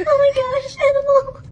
Oh my gosh, animal!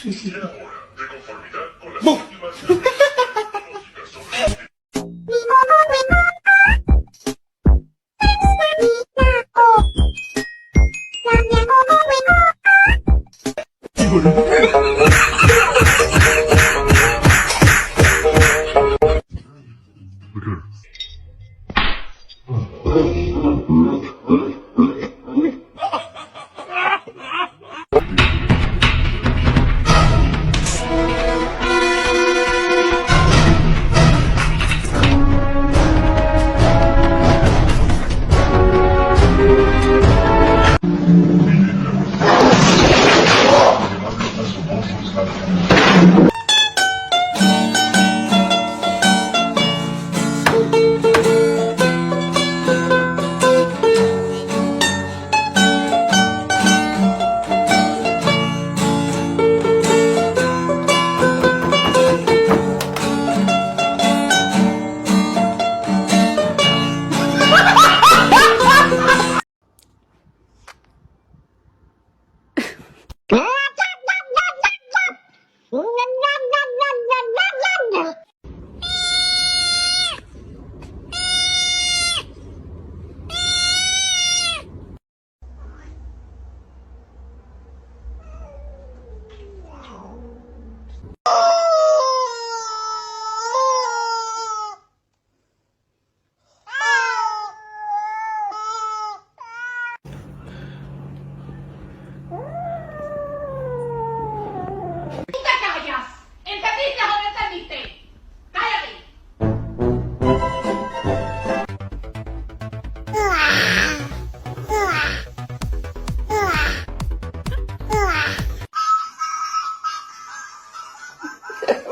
Y ahora, de conformidad con las últimas tecnológicas sobre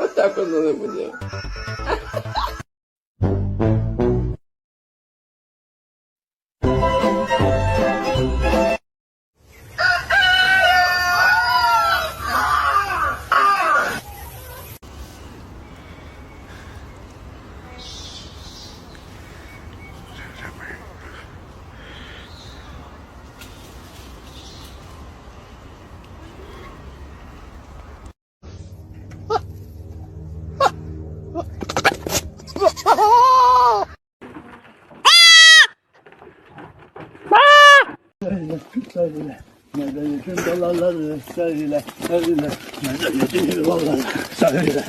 Está cuando de muñeco. Medeniyetin dolarları sarıyla, medeniyetin yuvaları sarıyla.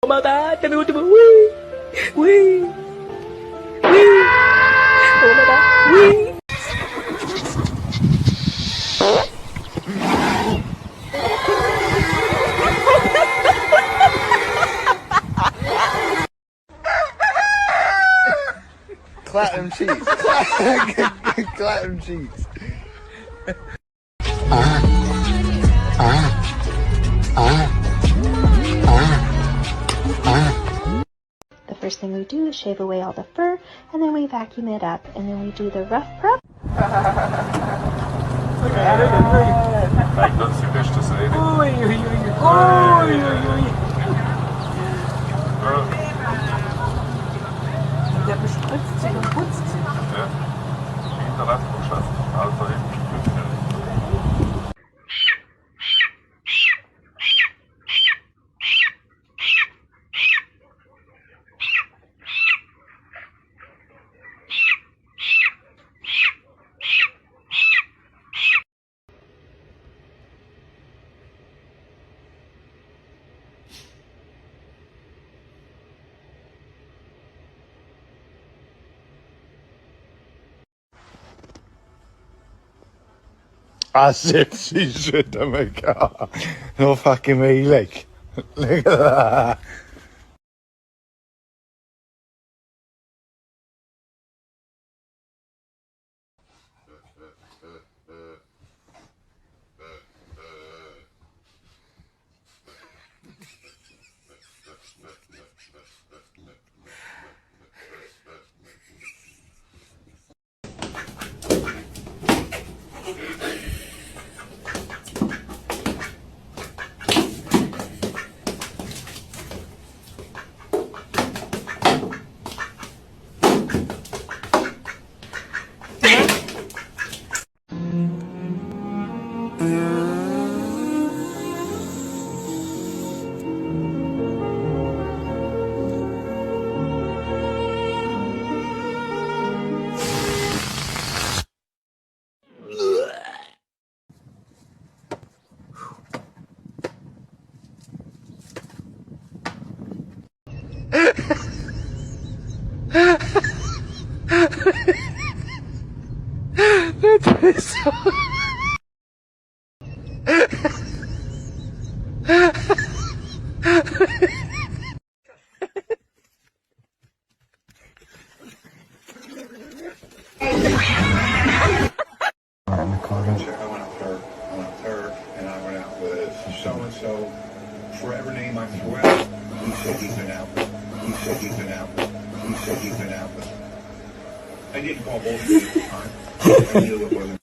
Oh my god, tell me what to do. Wee! Wee! Wee! Oh my god, wee! Clap them cheeks. Clap them cheeks. The first thing we do is shave away all the fur, and then we vacuum it up, and then we do the rough prep. Like, dat is de beste zijde. Oei, oei, oei, oei, oei, oei. Der bespritzt sich und putzt sich. Ja, hinterlassen und schaffen. Also, As if she should have make it. No fucking way, like. Look at that. In the car. I went up her, and I went out with so-and-so. Forever name I threw out. He said he's been out. He said he's been out. He said he's been out. I didn't call both of you at the time. I knew it wasn't.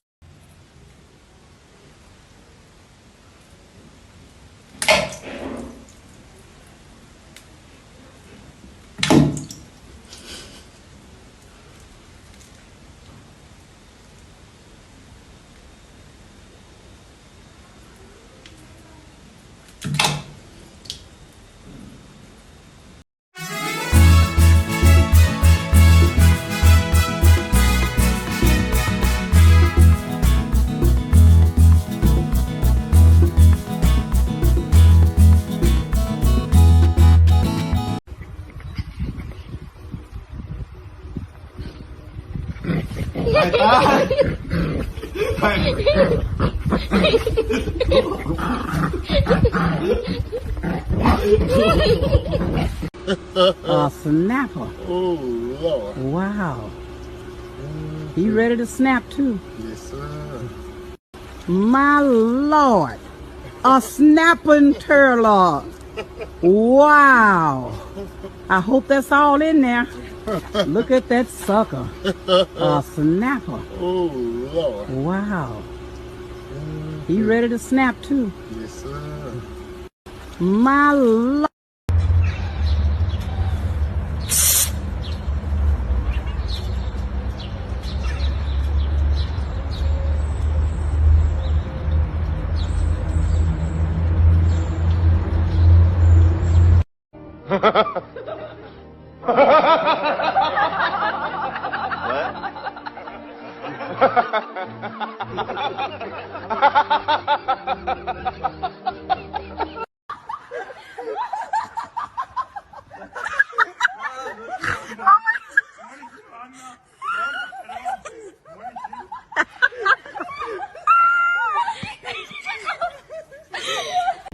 A snapper. Oh, Lord. Wow. He ready to snap too. Yes, sir. My Lord. A snapping turtle. Wow. I hope that's all in there. Look at that sucker. A snapper. Oh, Lord. Wow. He ready to snap too. Yes, sir. My Lord.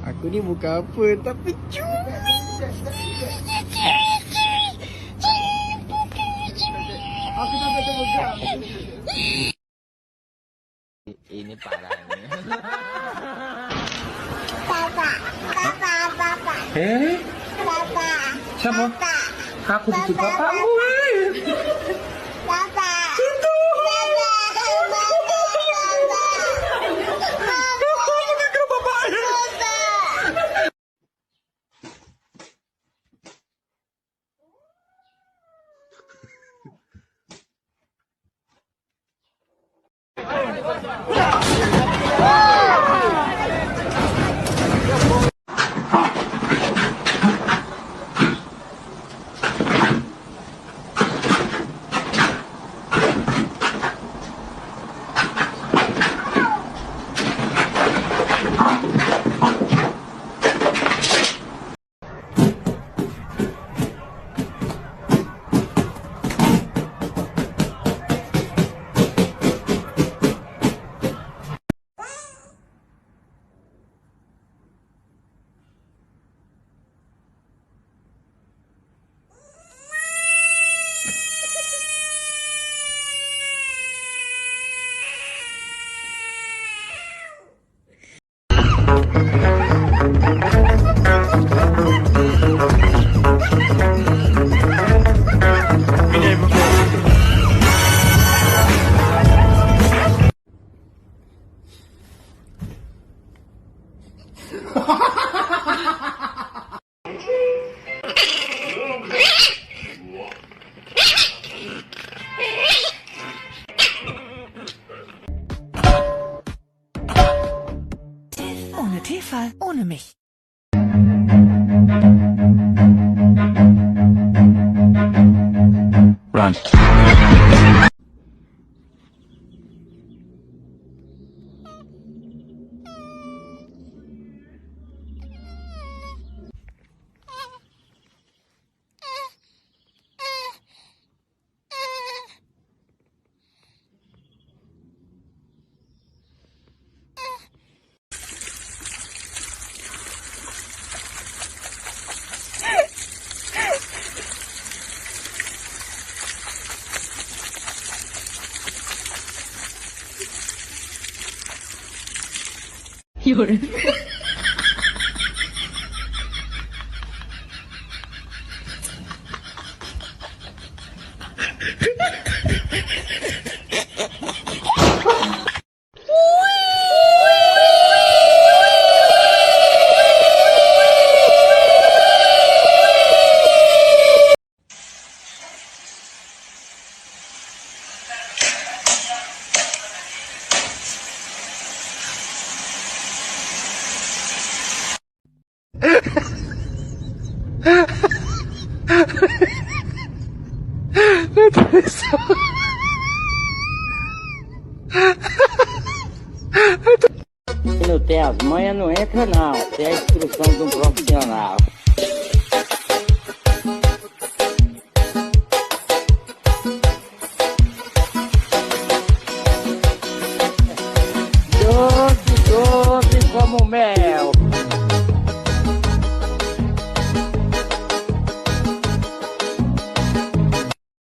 Aku ni bukan apa tapi cuma. Aku tak kata bukan. Ini parahnya. Papa. Siapa? Aku butuh bapakmu. Papa. Tefal ohne mich. Run. Quem não tem as manhas não entra não, tem a instrução de um profissional.